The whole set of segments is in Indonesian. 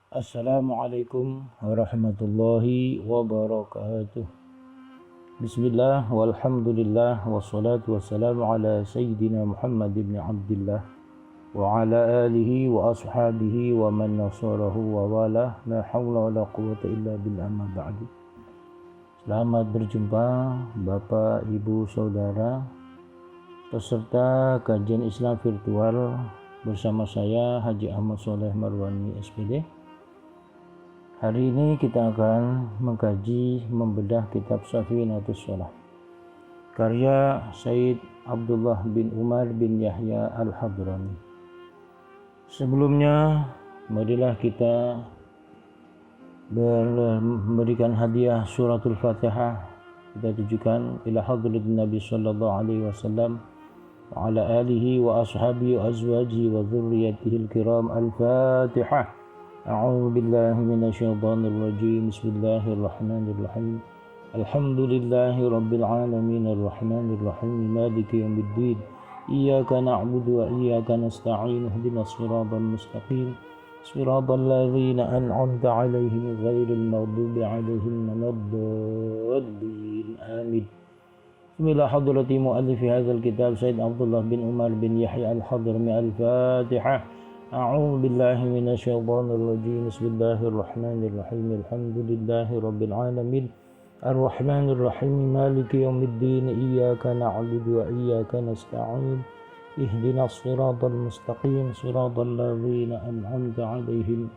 Assalamualaikum warahmatullahi wabarakatuh. Bismillah walhamdulillah wassalatu wassalamu ala sayyidina Muhammad ibn Abdullah wa ala alihi wa ashabihi wa man nasarahu wa wala la hawla wa la quwwata illa billah amma ba'du. Selamat berjumpa Bapak, Ibu, Saudara peserta kajian Islam virtual bersama saya Haji Ahmad Soleh Marwani SPD. Hari ini kita akan mengkaji membedah kitab Safinatus Shalah karya Sayyid Abdullah bin Umar bin Yahya Al-Hadrami. Sebelumnya marilah kita memberikan hadiah suratul Fatihah kita tujukan ila hadratin Nabi sallallahu alaihi wasallam wa ala alihi wa ashabihi wa azwajihi wa dzurriyyatihi al-kiram. Al-Fatihah. أعوذ بالله من الشيطان الرجيم بسم الله الرحمن الرحيم الحمد لله رب العالمين الرحمن الرحيم مالك يوم الدين إياك نعبد وإياك نستعين اهدنا الصراط المستقيم صراط الذين أنعمت عليهم غير المغضوب عليهم ولا الضالين آمين. بسم الله حضرة مؤلف هذا الكتاب سيد عبد الله بن عمر بن يحيى الحضرمي. الفاتحة. أعوذ بالله من الشيطان الرجيم بسم الله الرحمن الرحيم الحمد لله رب العالمين الرحمن الرحيم مالك يوم الدين إياك نعبد وإياك نستعين اهدنا الصراط المستقيم صراط الذين أنعمت عليهم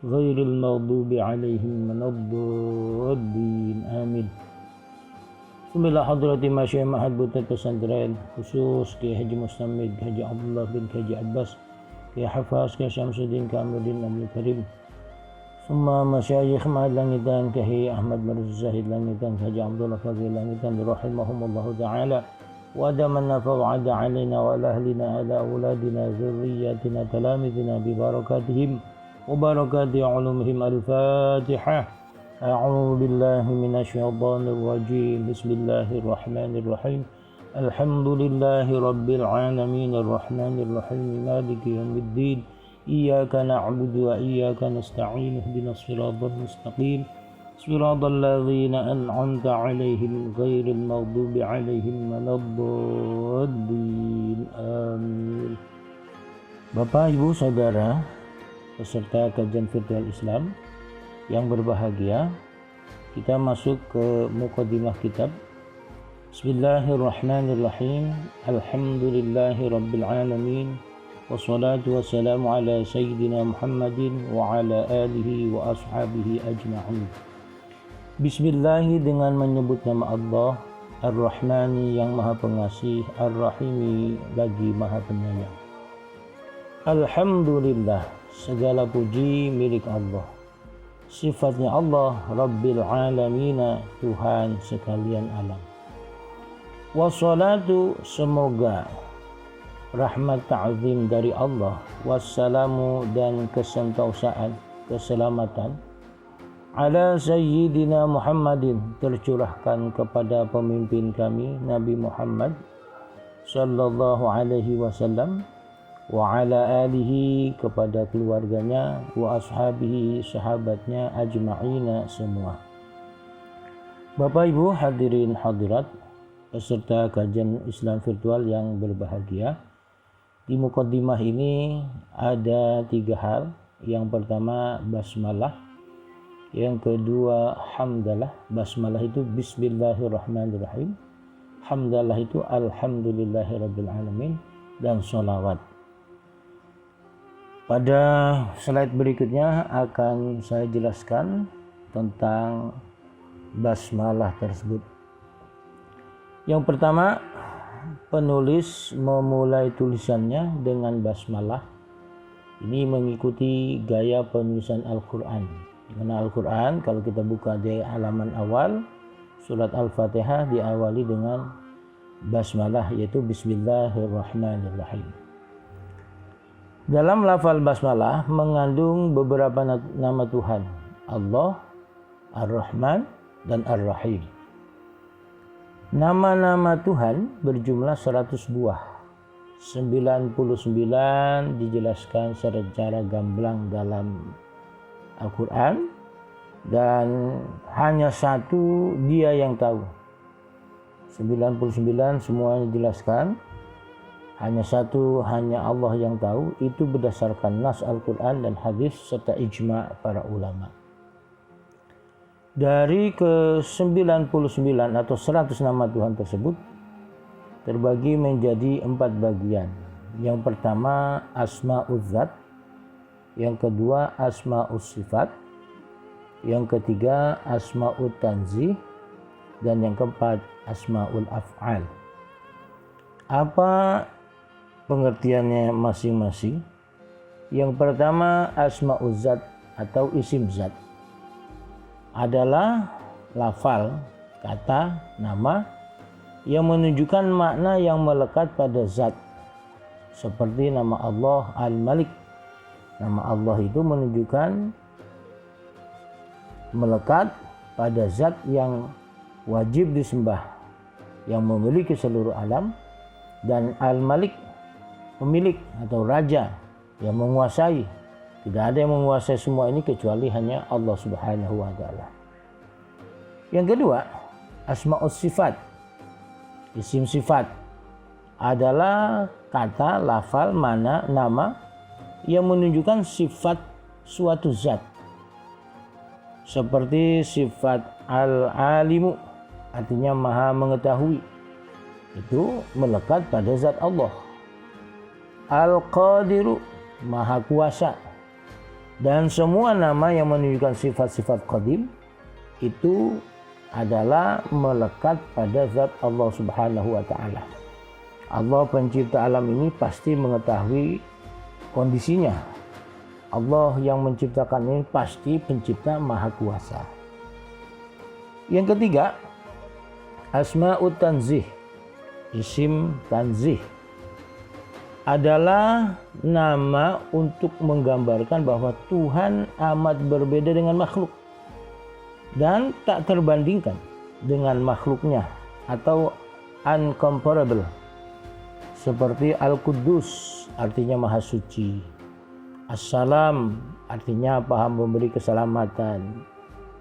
غير المغضوب عليهم ولا الضالين آمين. Bismillah hadrati masyayikh Ma'had Butet Pesantren khusus Kiai Haji Mustamid, Haji Abdullah bin Haji Abbas, Kiai Hafaz, Kiai Syamsuddin, Kamudin Abdul Karim, semua masyayikh Ma'had Langitan, Kiai Ahmad Mirza Zahid Langitan, Haji Abdullah Fadhil Langitan, rahimahumullahu ta'ala wa adaman nafa wa ada alaina wa ala ahlina ala auladina zurriyatina talamidina bi barakatihim wa barakati ulumihim. Al-Fatihah. A'udzu billahi minasy syaithanir rajim. Bismillahirrahmanirrahim. Alhamdulillahi rabbil alamin arrahmanir rahim maliki yaumiddin iyyaka na'budu wa iyyaka nasta'in ihdinas siratal mustaqim siratal ladzina an'amta 'alaihim ghairil maghdubi 'alaihim waladdallin. Amin. Bapak, Ibu, Saudara peserta kajian virtual Islam yang berbahagia, kita masuk ke muqaddimah kitab. Bismillahirrahmanirrahim. Alhamdulillahi rabbil alamin wassalatu wassalamu ala sayyidina Muhammadin wa ala alihi wa ashabihi ajma'in. Bismillahi, dengan menyebut nama Allah, Ar-Rahmani yang maha pengasih, Ar-Rahimi lagi maha penyayang. Alhamdulillah, segala puji milik Allah. Sifatnya Allah Rabbil Alamina, Tuhan sekalian alam. Wassalatu, semoga rahmat ta'zim dari Allah, wassalamu, dan kesentausaan, keselamatan, ala sayyidina Muhammadin, tercurahkan kepada pemimpin kami Nabi Muhammad sallallahu alaihi wasallam, wa ala alihi, kepada keluarganya, wa ashabihi, sahabatnya, ajma'ina, semua. Bapak, Ibu, hadirin hadirat peserta kajian Islam virtual yang berbahagia, di muqaddimah ini ada 3 hal. Yang pertama basmalah, yang kedua hamdalah. Basmalah itu bismillahirrahmanirrahim, hamdalah itu alhamdulillahirabbil alamin, dan sholawat. Pada slide berikutnya akan saya jelaskan tentang basmalah tersebut. Yang pertama, penulis memulai tulisannya dengan basmalah. Ini mengikuti gaya penulisan Al-Quran. Karena Al-Quran kalau kita buka di halaman awal, surat Al-Fatihah diawali dengan basmalah, yaitu Bismillahirrahmanirrahim. Dalam lafal basmalah mengandung beberapa nama Tuhan, Allah, Ar-Rahman, dan Ar-Rahim. Nama-nama Tuhan berjumlah 100 buah. 99 dijelaskan secara gamblang dalam Al-Quran, dan hanya satu dia yang tahu. 99 semuanya dijelaskan, hanya satu, hanya Allah yang tahu. Itu berdasarkan nas Al-Quran dan hadis serta ijma' para ulama. Dari ke-99 atau 100 nama Tuhan tersebut terbagi menjadi 4 bagian. Yang pertama Asma'uz Zat, yang kedua Asma'us Sifat, yang ketiga Asma'ut Tanzih, dan yang keempat Asma'ul Af'al. Apa pengertiannya masing-masing? Yang pertama Asma'uz Zat atau isim zat adalah lafal, kata, nama yang menunjukkan makna yang melekat pada zat. Seperti nama Allah Al-Malik. Nama Allah itu menunjukkan melekat pada zat yang wajib disembah, yang memiliki seluruh alam, dan Al-Malik, pemilik atau raja yang menguasai. Tidak ada yang menguasai semua ini kecuali hanya Allah Subhanahu wa Ta'ala. Yang kedua, Asma'us Sifat, isim sifat adalah kata, lafal, mana, nama yang menunjukkan sifat suatu zat. Seperti sifat Al-Alimu, artinya maha mengetahui, itu melekat pada zat Allah. Al-Qadiru, maha kuasa. Dan semua nama yang menunjukkan sifat-sifat qadim itu adalah melekat pada zat Allah Subhanahu wa Ta'ala. Allah pencipta alam ini pasti mengetahui kondisinya. Allah yang menciptakan ini pasti pencipta maha kuasa. Yang ketiga, Asma'ut Tanzih, isim tanzih adalah nama untuk menggambarkan bahwa Tuhan amat berbeda dengan makhluk dan tak terbandingkan dengan makhluknya atau uncomparable. Seperti Al-Quddus, artinya maha suci. As-Salam, artinya maha memberi keselamatan.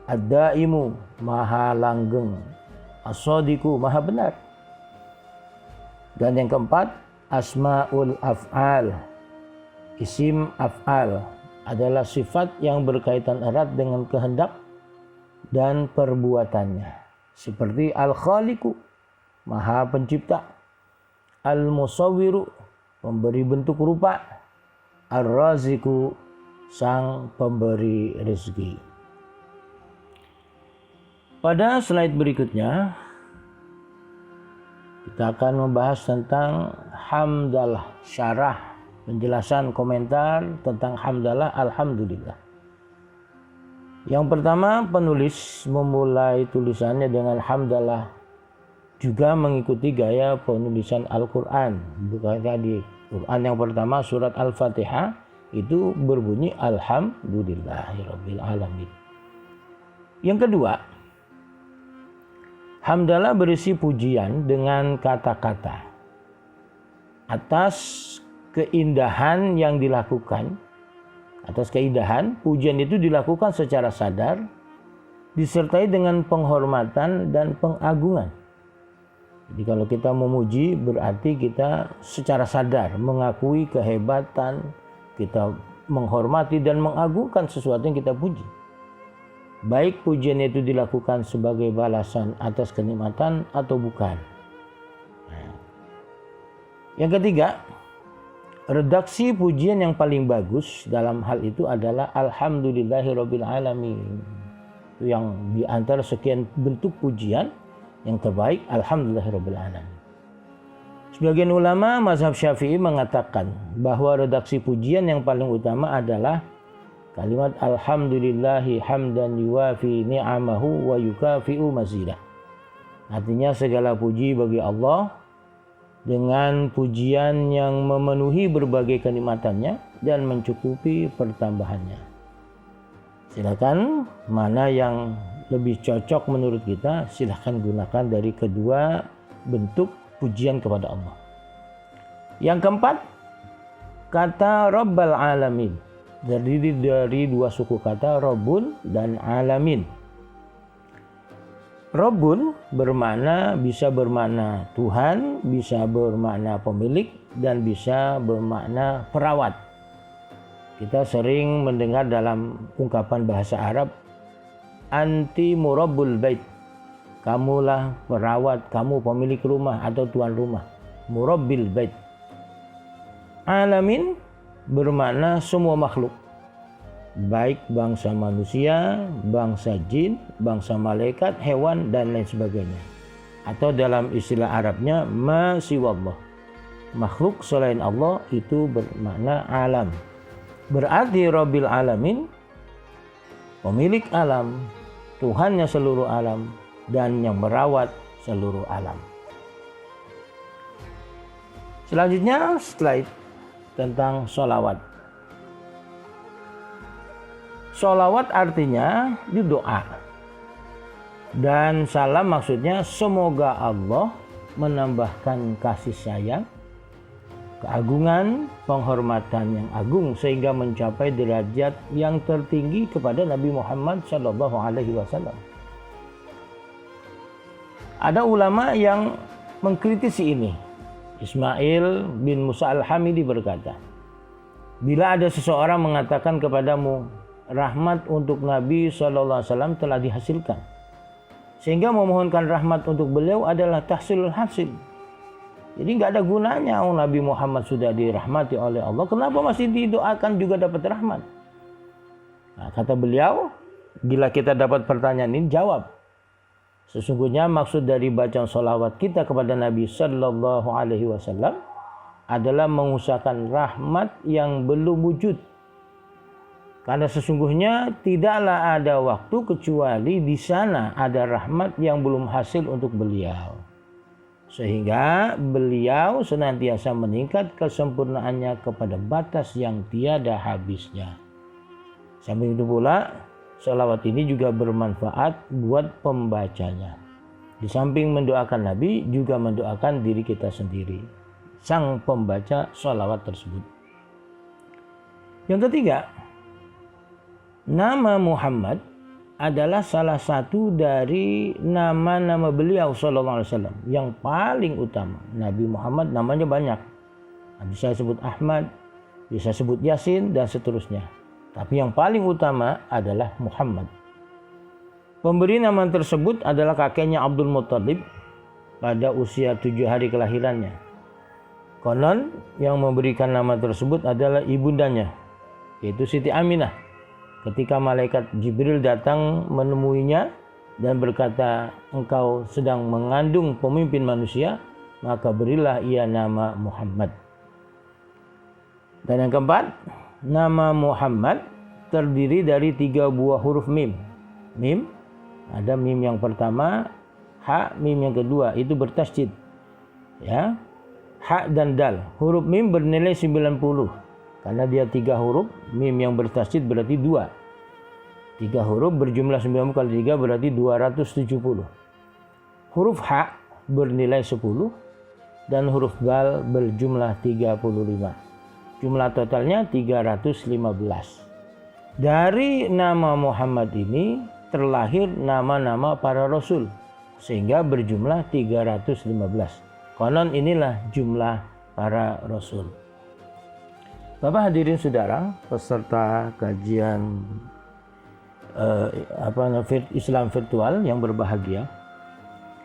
Ad-Daimu, maha langgeng. As-Sadiku, maha benar. Dan yang keempat, Asma'ul Af'al, isim af'al adalah sifat yang berkaitan erat dengan kehendak dan perbuatannya. Seperti Al-Khaliqu, maha pencipta. Al-Musawwiru, pemberi bentuk rupa. Ar-Raziqu, sang pemberi rezeki. Pada slide berikutnya kita akan membahas tentang hamdalah, syarah, penjelasan komentar tentang hamdalah, alhamdulillah. Yang pertama, penulis memulai tulisannya dengan hamdalah, juga mengikuti gaya penulisan Al-Quran. Bukannya di Quran yang pertama surat Al-Fatihah itu berbunyi alhamdulillahirabbil alamin. Yang kedua, hamdalah berisi pujian dengan kata-kata atas keindahan yang dilakukan. Atas keindahan, pujian itu dilakukan secara sadar, disertai dengan penghormatan dan pengagungan. Jadi kalau kita memuji berarti kita secara sadar mengakui kehebatan, kita menghormati dan mengagungkan sesuatu yang kita puji. Baik pujian itu dilakukan sebagai balasan atas kenikmatan atau bukan. Yang ketiga, redaksi pujian yang paling bagus dalam hal itu adalah alhamdulillahirabbil alamin. Itu yang di antara sekian bentuk pujian yang terbaik, alhamdulillahirabbil alamin. Sebagian ulama mazhab Syafi'i mengatakan bahwa redaksi pujian yang paling utama adalah kalimat alhamdulillahi hamdan yuwafi ni'amahu wa yukafi'u mazidah. Artinya segala puji bagi Allah dengan pujian yang memenuhi berbagai kenikmatannya dan mencukupi pertambahannya. Silakan mana yang lebih cocok menurut kita, silakan gunakan dari kedua bentuk pujian kepada Allah. Yang keempat, kata Rabbal Alamin terdiri dari dua suku kata, Rabbun dan Alamin. Rabbun bisa bermakna Tuhan, bisa bermakna pemilik, dan bisa bermakna perawat. Kita sering mendengar dalam ungkapan bahasa Arab, anti murabbul bait. Kamulah perawat, kamu pemilik rumah atau tuan rumah. Murabbil bait. Alamin bermakna semua makhluk. Baik bangsa manusia, bangsa jin, bangsa malaikat, hewan, dan lain sebagainya. Atau dalam istilah Arabnya, ma siwallah. Makhluk selain Allah itu bermakna alam. Berarti Rabbil Alamin, pemilik alam, Tuhannya seluruh alam, dan yang merawat seluruh alam. Selanjutnya slide tentang sholawat. Sholawat artinya itu doa. Dan salam maksudnya semoga Allah menambahkan kasih sayang, keagungan, penghormatan yang agung sehingga mencapai derajat yang tertinggi kepada Nabi Muhammad SAW. Ada ulama yang mengkritisi ini. Ismail bin Musa al-Hamidi berkata, bila ada seseorang mengatakan kepadamu, rahmat untuk Nabi SAW telah dihasilkan, sehingga memohonkan rahmat untuk beliau adalah tahsilul hasil. Jadi nggak ada gunanya, Nabi Muhammad sudah dirahmati oleh Allah, kenapa masih didoakan juga dapat rahmat? Nah, kata beliau, bila kita dapat pertanyaan ini, jawab. Sesungguhnya maksud dari bacaan sholawat kita kepada Nabi Sallallahu Alaihi Wasallam adalah mengusahakan rahmat yang belum wujud. Karena sesungguhnya tidaklah ada waktu kecuali di sana ada rahmat yang belum hasil untuk beliau. Sehingga beliau senantiasa meningkat kesempurnaannya kepada batas yang tiada habisnya. Samping itu pula, sholawat ini juga bermanfaat buat pembacanya. Di samping mendoakan Nabi, juga mendoakan diri kita sendiri, sang pembaca sholawat tersebut. Yang ketiga, nama Muhammad adalah salah satu dari nama-nama beliau sallallahu alaihi wasallam yang paling utama. Nabi Muhammad namanya banyak. Bisa sebut Ahmad, bisa sebut Yasin, dan seterusnya. Tapi yang paling utama adalah Muhammad. Pemberi nama tersebut adalah kakeknya Abdul Muttalib pada usia 7 hari kelahirannya. Konon yang memberikan nama tersebut adalah ibundanya, yaitu Siti Aminah. Ketika malaikat Jibril datang menemuinya dan berkata, engkau sedang mengandung pemimpin manusia, maka berilah ia nama Muhammad. Dan yang keempat, nama Muhammad terdiri dari 3 buah huruf mim. Mim, ada mim yang pertama, ha, mim yang kedua, itu bertasydid. Ya, ha dan dal. Huruf mim bernilai 90. Karena dia 3 huruf, mim yang bertasydid berarti 2. 3 huruf berjumlah 90 kali 3 berarti 270. Huruf ha bernilai 10 dan huruf dal berjumlah 35. Jumlah totalnya 315. Dari nama Muhammad ini terlahir nama-nama para rasul sehingga berjumlah 315. Konon inilah jumlah para rasul. Bapak hadirin saudara, peserta kajian Islam virtual yang berbahagia.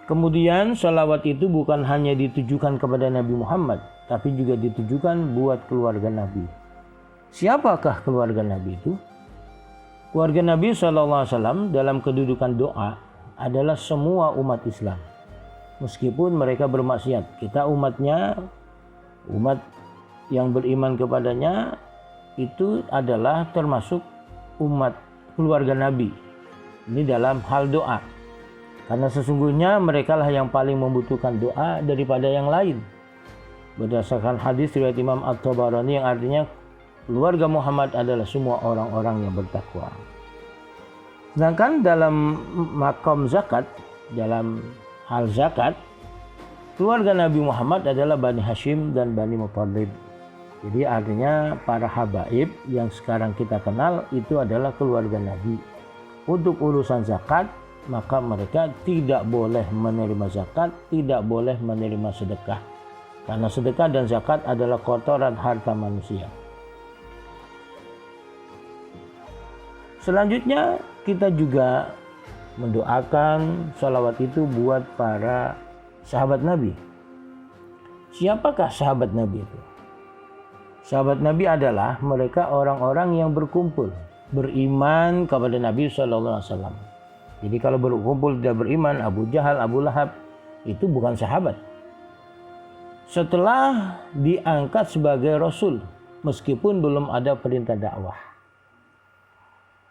Kemudian salawat itu bukan hanya ditujukan kepada Nabi Muhammad, tapi juga ditujukan buat keluarga Nabi. Siapakah keluarga Nabi itu? Keluarga Nabi SAW dalam kedudukan doa adalah semua umat Islam. Meskipun mereka bermaksiat, kita umatnya, umat yang beriman kepadanya itu adalah termasuk umat keluarga Nabi. Ini dalam hal doa. Karena sesungguhnya merekalah yang paling membutuhkan doa daripada yang lain. Berdasarkan hadis riwayat Imam At-Tabarani yang artinya keluarga Muhammad adalah semua orang-orang yang bertakwa. Sedangkan dalam makom zakat, dalam hal zakat, keluarga Nabi Muhammad adalah Bani Hashim dan Bani Muttalib. Jadi artinya para habaib yang sekarang kita kenal itu adalah keluarga Nabi. Untuk urusan zakat, maka mereka tidak boleh menerima zakat, tidak boleh menerima sedekah. Karena sedekah dan zakat adalah kotoran harta manusia. Selanjutnya kita juga mendoakan sholawat itu buat para sahabat Nabi. Siapakah sahabat Nabi itu? Sahabat Nabi adalah mereka orang-orang yang berkumpul, beriman kepada Nabi SAW. Jadi kalau berkumpul tidak beriman, Abu Jahal, Abu Lahab, itu bukan sahabat. Setelah diangkat sebagai Rasul, meskipun belum ada perintah dakwah.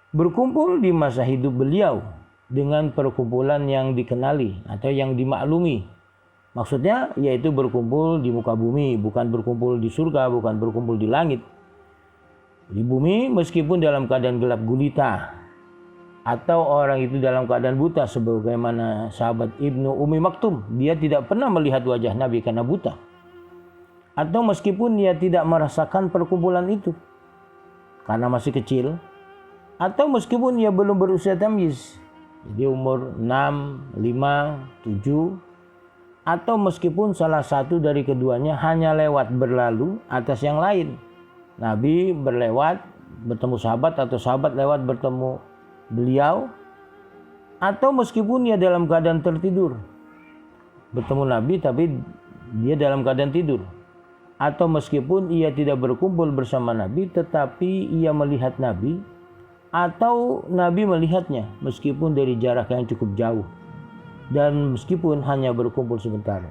Berkumpul di masa hidup beliau dengan perkumpulan yang dikenali atau yang dimaklumi. Maksudnya yaitu berkumpul di muka bumi, bukan berkumpul di surga, bukan berkumpul di langit. Di bumi meskipun dalam keadaan gelap gulita atau orang itu dalam keadaan buta sebagaimana sahabat Ibnu Ummi Maktum, dia tidak pernah melihat wajah Nabi karena buta. Atau meskipun dia tidak merasakan perkumpulan itu karena masih kecil, atau meskipun dia belum berusia tamyiz, jadi umur 6, 5, 7, atau meskipun salah satu dari keduanya hanya lewat berlalu atas yang lain. Nabi berlewat bertemu sahabat atau sahabat lewat bertemu beliau, atau meskipun dia dalam keadaan tertidur bertemu Nabi tapi dia dalam keadaan tidur, atau meskipun ia tidak berkumpul bersama Nabi tetapi ia melihat Nabi atau Nabi melihatnya meskipun dari jarak yang cukup jauh dan meskipun hanya berkumpul sebentar.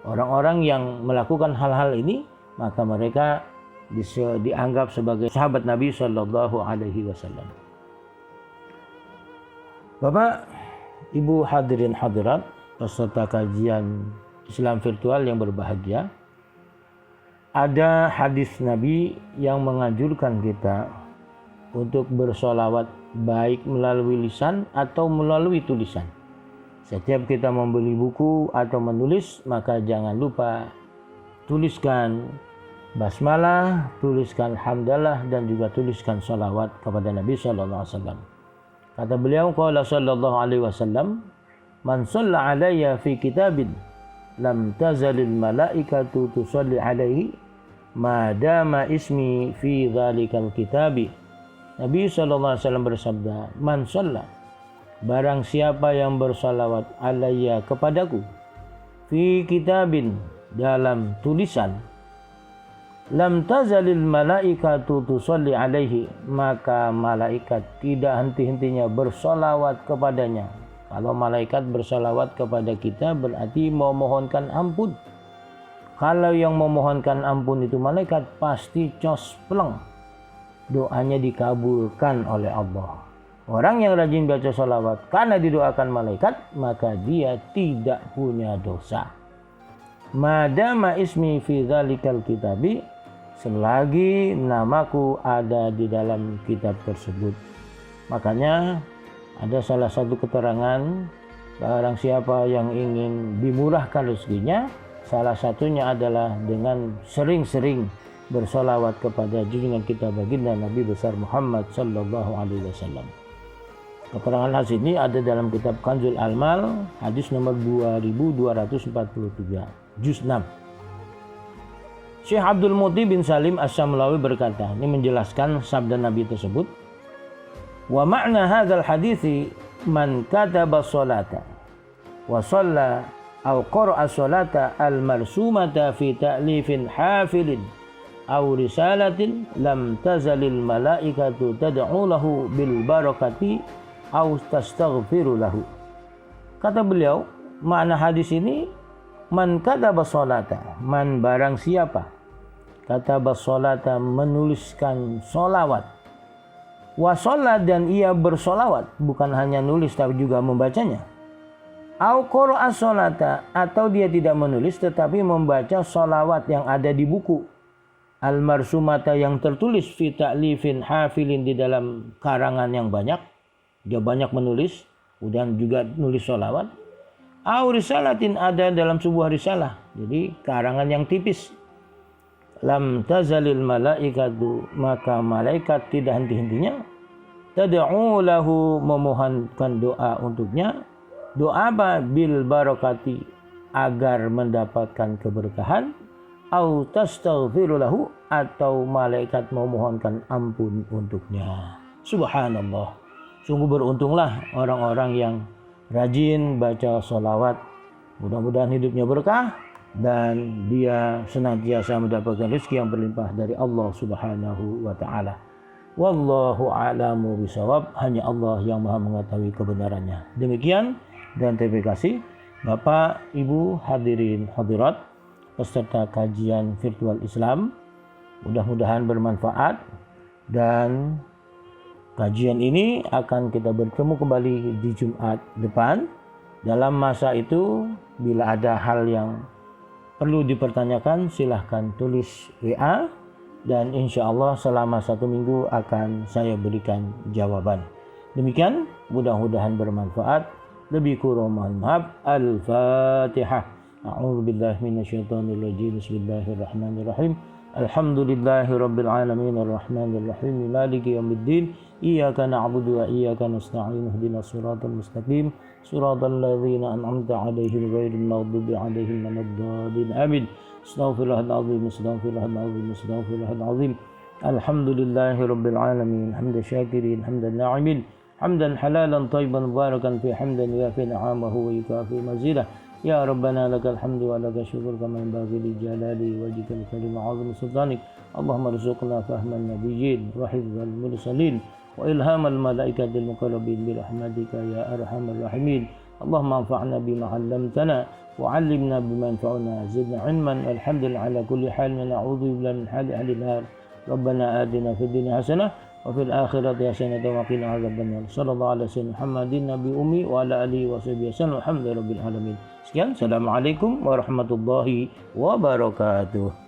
Orang-orang yang melakukan hal-hal ini maka mereka dianggap sebagai sahabat Nabi Shallallahu Alaihi Wasallam. Bapak, Ibu hadirin hadirat peserta kajian Islam virtual yang berbahagia, ada hadis Nabi yang menganjurkan kita untuk bersolawat baik melalui lisan atau melalui tulisan. Setiap kita membeli buku atau menulis, maka jangan lupa tuliskan basmalah, tuliskan hamdalah, dan juga tuliskan salawat kepada Nabi Sallallahu Alaihi Wasallam. Kata beliau, qala Sallallahu Alaihi Wasallam, man shalla alayya fi kitabin, lam tazalil malaikatu tusalli alaihi, ma dama ismi fi dhalikal kitabi. Nabi Sallallahu Alaihi Wasallam bersabda, man shalla, barang siapa yang bersalawat alayya kepadaku fi kitabin, dalam tulisan, lam tazalil malaikatu tusalli alaihi, maka malaikat tidak henti-hentinya bersalawat kepadanya. Kalau malaikat bersalawat kepada kita berarti memohonkan ampun. Kalau yang memohonkan ampun itu malaikat, pasti cospleng, doanya dikabulkan oleh Allah. Orang yang rajin baca salawat karena didoakan malaikat, maka dia tidak punya dosa. Madama ismi fi dzalikal kitabi, selagi namaku ada di dalam kitab tersebut. Makanya ada salah satu keterangan, barang siapa yang ingin dimurahkan rezekinya, salah satunya adalah dengan sering-sering bersolawat kepada junjungan kita baginda Nabi besar Muhammad sallallahu alaihi wasallam. Keterangan hadis ini ada dalam kitab Kanzul Amal, hadis nomor 2243, juz 6. Syekh Abdul Muti bin Salim As-Samlawi berkata, ini menjelaskan sabda Nabi tersebut. Wa ma'na hadzal hadithi man kataba sholata wa shalla aw qara'a sholata al-marsumata fi ta'lifin hafilin aw risalatin, lam tazalil malaikatu tad'u lahu bil barakati aw tastaghfiru lahu. Kata beliau, makna hadis ini, man kataba sholata, man barang siapa kataba sholata, menuliskan sholawat, wa sholat, dan ia bersolawat, bukan hanya nulis tapi juga membacanya, au qara'a sholata, atau dia tidak menulis tetapi membaca sholawat yang ada di buku al-marsumata, yang tertulis fi ta'lifin hafilin, di dalam karangan yang banyak, dia banyak menulis dan juga nulis sholawat, au risalatin, ada dalam sebuah risalah, jadi karangan yang tipis, lam tazalil malaikatu, maka malaikat tidak henti-hentinya tad'u lahu, memohonkan doa untuknya. Doa apa? Bil barakati, agar mendapatkan keberkahan. Au tastaghfiru lahu, atau malaikat memohonkan ampun untuknya. Subhanallah. Sungguh beruntunglah orang-orang yang rajin baca sholawat. Mudah-mudahan hidupnya berkah dan dia senantiasa mendapatkan rezeki yang berlimpah dari Allah Subhanahu wa taala. Wallahu a'lamu bishawab. Hanya Allah yang Maha mengetahui kebenarannya. Demikian dan terima kasih Bapak, Ibu, hadirin hadirat peserta kajian virtual Islam. Mudah-mudahan bermanfaat, dan kajian ini akan kita bertemu kembali di Jumat depan. Dalam masa itu, bila ada hal yang perlu dipertanyakan, silahkan tulis WA, dan insya Allah selama 1 minggu akan saya berikan jawaban. Demikian, mudah-mudahan bermanfaat. Lebih kurang mohon maaf. Al-Fatihah. A'udzu billahi minasyaitonir rajim. Bismillahirrahmanirrahim. Alhamdulillahi rabbil alamin arrahmanir rahim maliki yaumiddin. Iyyaka na'budu wa iyyaka nasta'in. Ihdinas siratal mustaqim. Siratal ladzina an'amta 'alaihim ghairil maghdubi 'alaihim waladdallin. Amin. Astaghfirullahaladzim. Astaghfirullahaladzim. Astaghfirullahaladzim. Alhamdulillahi rabbil alamin. Hamdan syakirin, hamdan na'imin. Hamdan halalan tayyiban mubarakan fi, hamdan yuafi ni'amahu wa yukafi mazidah. Ya Rabbana lakal hamdu wa lakal syukur kama yanbaghi li jalali wajhikal karim wa 'azimi sultanik. Allahumma rzuqna fahman nabiyyin wa hifdzal mursalin wa ilhamal malaikatil muqarrabin bi rahmatika ya arhamar rahimin. Allahumma anfa'na bima 'allamtana wa 'allimna bima yanfa'una, zidna 'ilman. Alhamdulillah ala kulli hal, wa na'udzu billahi min hali ahli nar. Rabbana atina fid dunya hasanah wa fil akhirati hasanatan wa qina adzabannar. Sallallahu alaihi wasallam Muhammadin nabi ummi wa ala alihi wa sahbihi wasallam. Alhamdulillahirabbil alamin. Sekian, assalamualaikum warahmatullahi wabarakatuh.